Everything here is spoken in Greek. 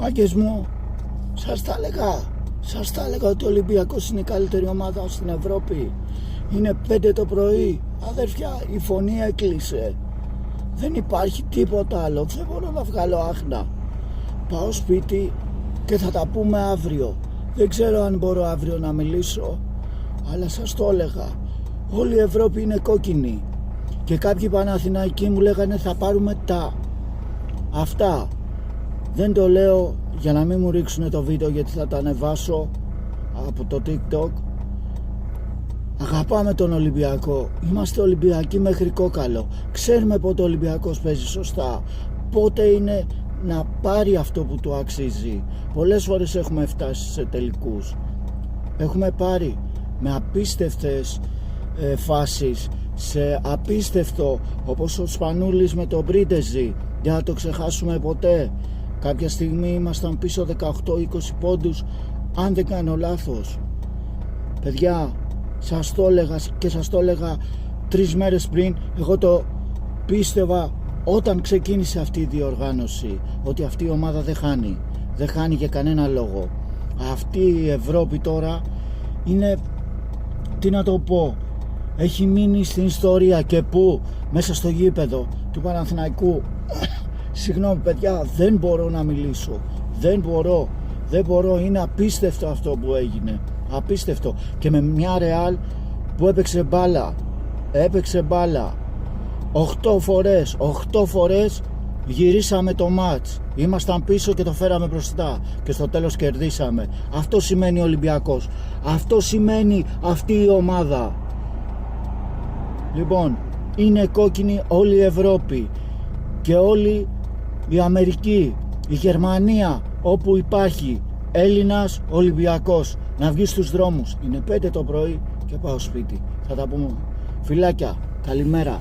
Μάγκες μου, σας τα έλεγα ότι ο Ολυμπιακός είναι η καλύτερη ομάδα στην Ευρώπη. Είναι 5 το πρωί, αδέρφια, η φωνή έκλεισε. Δεν υπάρχει τίποτα άλλο, δεν μπορώ να βγάλω άχνα. Πάω σπίτι και θα τα πούμε αύριο. Δεν ξέρω αν μπορώ αύριο να μιλήσω, αλλά σας το έλεγα. Όλη η Ευρώπη είναι κόκκινη. Και κάποιοι Παναθηναϊκοί μου λέγανε θα πάρουμε τα. Αυτά. Δεν το λέω για να μην μου ρίξουν το βίντεο, γιατί θα τα ανεβάσω από το TikTok. Αγαπάμε τον Ολυμπιακό. Είμαστε Ολυμπιακοί μέχρι κόκαλο. Ξέρουμε πότε ο Ολυμπιακός παίζει σωστά. Πότε είναι να πάρει αυτό που του αξίζει. Πολλές φορές έχουμε φτάσει σε τελικούς. Έχουμε πάρει με απίστευτες φάσεις, σε απίστευτο, όπως ο Σπανούλης με τον Πρίντεζη. Για να το ξεχάσουμε ποτέ. Κάποια στιγμή ήμασταν πίσω 18-20 πόντους, αν δεν κάνω λάθος. Παιδιά, σας το έλεγα και σας το έλεγα 3 μέρες πριν. Εγώ το πίστευα όταν ξεκίνησε αυτή η διοργάνωση, ότι αυτή η ομάδα δεν χάνει για κανένα λόγο. Αυτή η Ευρώπη τώρα είναι, τι να το πω, έχει μείνει στην ιστορία. Και που μέσα στο γήπεδο του Παναθηναϊκού, συγγνώμη παιδιά, δεν μπορώ να μιλήσω, δεν μπορώ, είναι απίστευτο αυτό που έγινε, απίστευτο. Και με μια Ρεάλ που έπαιξε μπάλα 8 φορές γυρίσαμε το μάτς, ήμασταν πίσω και το φέραμε μπροστά και στο τέλος κερδίσαμε. Αυτό σημαίνει Ολυμπιακός, αυτό σημαίνει αυτή η ομάδα. Λοιπόν, είναι κόκκινη όλη η Ευρώπη και όλη η Αμερική, η Γερμανία, όπου υπάρχει Έλληνας Ολυμπιακός, να βγει στους δρόμους. Είναι 5 το πρωί και πάω σπίτι. Θα τα πούμε. Φιλάκια, καλημέρα.